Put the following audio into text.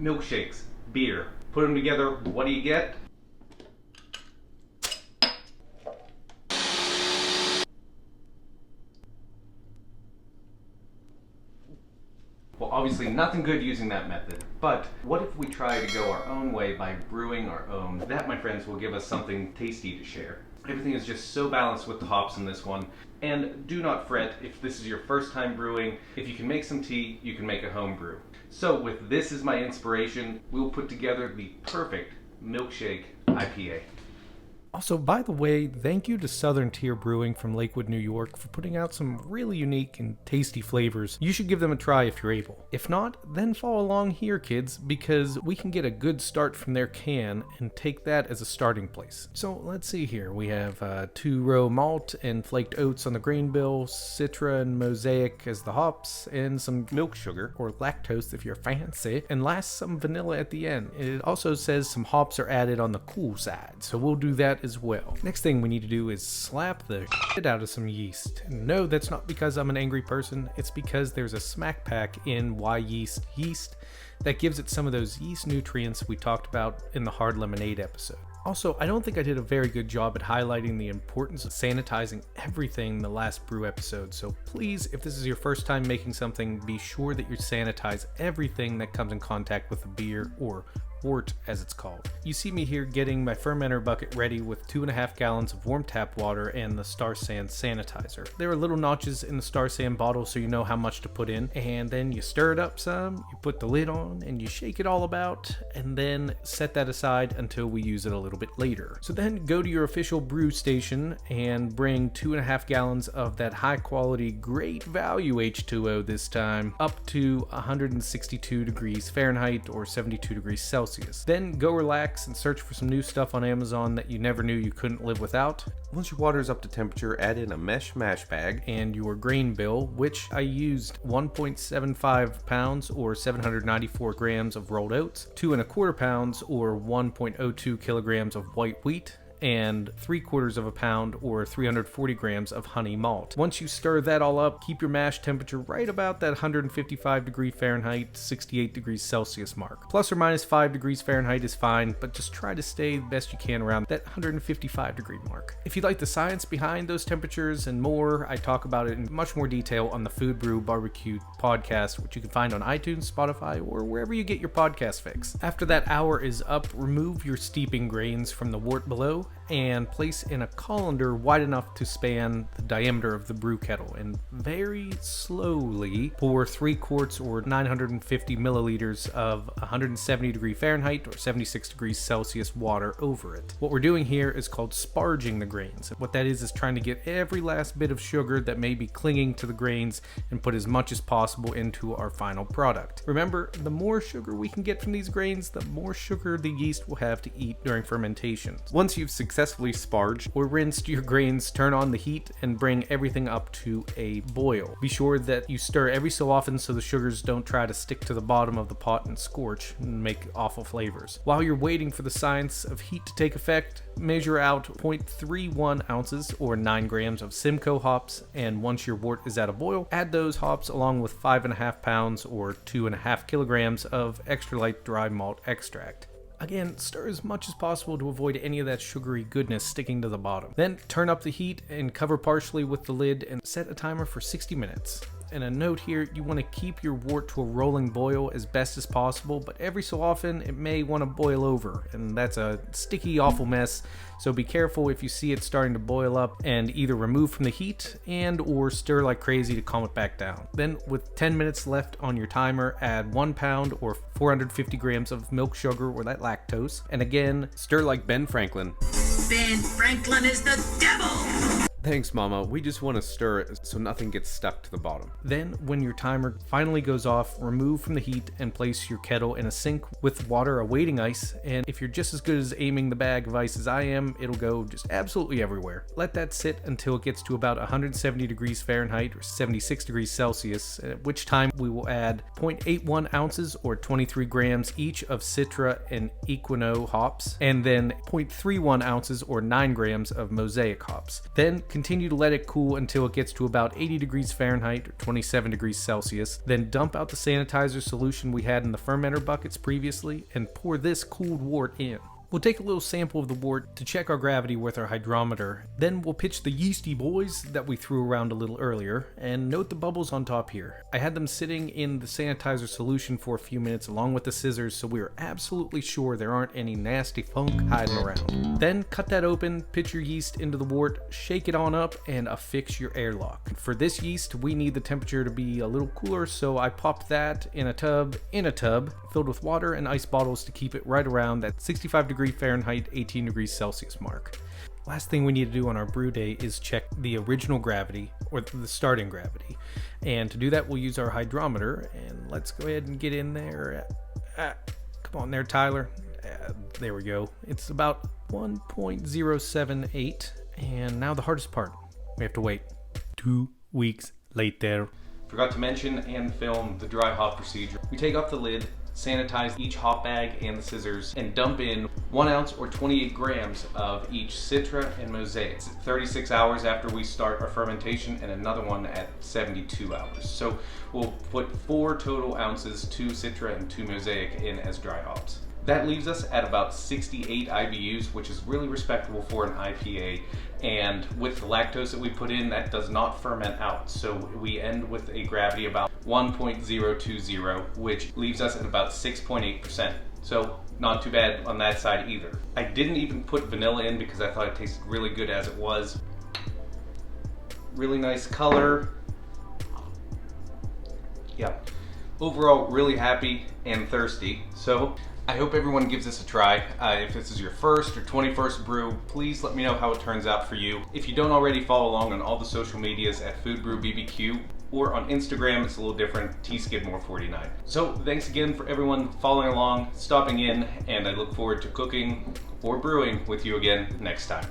milkshakes, beer. Put them together, what do you get? Well, obviously nothing good using that method, but what if we try to go our own way by brewing our own? That, my friends, will give us something tasty to share. Everything is just so balanced with the hops in this one. And do not fret if this is your first time brewing. If you can make some tea, you can make a home brew. So with this as my inspiration, we'll put together the perfect Milkshake IPA. Also, by the way, thank you to Southern Tier Brewing from Lakewood, New York for putting out some really unique and tasty flavors. You should give them a try if you're able. If not, then follow along here, kids, because we can get a good start from their can and take that as a starting place. So let's see here. We have 2-row malt and flaked oats on the grain bill, Citra and Mosaic as the hops, and some milk sugar, or lactose if you're fancy, and last some vanilla at the end. It also says some hops are added on the cool side, so we'll do that as well. Next thing we need to do is slap the shit out of some yeast. And no, that's not because I'm an angry person, it's because there's a smack pack in Wyeast yeast that gives it some of those yeast nutrients we talked about in the hard lemonade episode. Also, I don't think I did a very good job at highlighting the importance of sanitizing everything in the last brew episode, so please, if this is your first time making something, be sure that you sanitize everything that comes in contact with the beer, or wort as it's called. You see me here getting my fermenter bucket ready with 2.5 gallons of warm tap water and the Star San sanitizer. There are little notches in the Star San bottle so you know how much to put in, and then you stir it up some, you put the lid on, and you shake it all about, and then set that aside until we use it a little bit later. So then go to your official brew station and bring 2.5 gallons of that high quality, great value H2O this time, up to 162 degrees Fahrenheit or 72 degrees Celsius. Then go relax and search for some new stuff on Amazon that you never knew you couldn't live without. Once your water is up to temperature, add in a mesh mash bag and your grain bill, which I used 1.75 pounds or 794 grams of rolled oats, 2.25 pounds or 1.02 kilograms of white wheat, and 3/4 pound or 340 grams of honey malt. Once you stir that all up, keep your mash temperature right about that 155 degree Fahrenheit, 68 degrees Celsius mark. Plus or minus 5 degrees Fahrenheit is fine, but just try to stay the best you can around that 155 degree mark. If you'd like the science behind those temperatures and more, I talk about it in much more detail on the Food Brew Barbecue podcast, which you can find on iTunes, Spotify, or wherever you get your podcast fix. After that hour is up, remove your steeping grains from the wort below and place in a colander wide enough to span the diameter of the brew kettle, and very slowly pour 3 quarts or 950 milliliters of 170 degree Fahrenheit or 76 degrees Celsius water over it. What we're doing here is called sparging the grains. What that is trying to get every last bit of sugar that may be clinging to the grains and put as much as possible into our final product. Remember, the more sugar we can get from these grains, the more sugar the yeast will have to eat during fermentation. Once you've successfully sparged or rinsed your grains, turn on the heat and bring everything up to a boil. Be sure that you stir every so often so the sugars don't try to stick to the bottom of the pot and scorch and make awful flavors. While you're waiting for the science of heat to take effect, measure out 0.31 ounces or 9 grams of Simcoe hops, and once your wort is at a boil, add those hops along with 5.5 pounds or 2.5 kilograms of extra light dry malt extract. Again, stir as much as possible to avoid any of that sugary goodness sticking to the bottom. Then turn up the heat and cover partially with the lid and set a timer for 60 minutes. And a note here, you want to keep your wort to a rolling boil as best as possible, but every so often it may want to boil over, and that's a sticky, awful mess. So be careful if you see it starting to boil up, and either remove from the heat and or stir like crazy to calm it back down. Then with 10 minutes left on your timer, add 1 pound or 450 grams of milk sugar or that lactose, and again, stir like Ben Franklin. Ben Franklin is the devil! Thanks, Mama. We just want to stir it so nothing gets stuck to the bottom. Then, when your timer finally goes off, remove from the heat and place your kettle in a sink with water awaiting ice. And if you're just as good as aiming the bag of ice as I am, it'll go just absolutely everywhere. Let that sit until it gets to about 170 degrees Fahrenheit or 76 degrees Celsius, at which time we will add 0.81 ounces or 23 grams each of Citra and Ekuanot hops, and then 0.31 ounces or 9 grams of Mosaic hops. Then continue to let it cool until it gets to about 80 degrees Fahrenheit or 27 degrees Celsius. Then dump out the sanitizer solution we had in the fermenter buckets previously and pour this cooled wort in. We'll take a little sample of the wort to check our gravity with our hydrometer. Then we'll pitch the yeasty boys that we threw around a little earlier, and note the bubbles on top here. I had them sitting in the sanitizer solution for a few minutes along with the scissors, so we are absolutely sure there aren't any nasty funk hiding around. Then cut that open, pitch your yeast into the wort, shake it on up, and affix your airlock. For this yeast, we need the temperature to be a little cooler, so I popped that in a tub, filled with water and ice bottles to keep it right around that 65 degree Fahrenheit, 18 degrees Celsius mark. Last thing we need to do on our brew day is check the original gravity, or the starting gravity. And to do that, we'll use our hydrometer, and let's go ahead and get in there. Come on there, Tyler. There we go. It's about 1.078, and now the hardest part. We have to wait 2 weeks later. Forgot to mention and film the dry hop procedure. We take off the lid, sanitize each hop bag and the scissors, and dump in 1 ounce or 28 grams of each Citra and Mosaic. 36 hours after we start our fermentation, and another one at 72 hours. So we'll put 4 total ounces, 2 Citra and 2 Mosaic in as dry hops. That leaves us at about 68 IBUs, which is really respectable for an IPA. And with the lactose that we put in, that does not ferment out. So we end with a gravity about 1.020, which leaves us at about 6.8%. So not too bad on that side either. I didn't even put vanilla in because I thought it tasted really good as it was. Really nice color. Yeah. Overall, really happy and thirsty. So I hope everyone gives this a try. If this is your first or 21st brew, please let me know how it turns out for you. If you don't already follow along on all the social medias at Food Brew BBQ, or on Instagram, it's a little different, tskidmore49. So thanks again for everyone following along, stopping in, and I look forward to cooking or brewing with you again next time.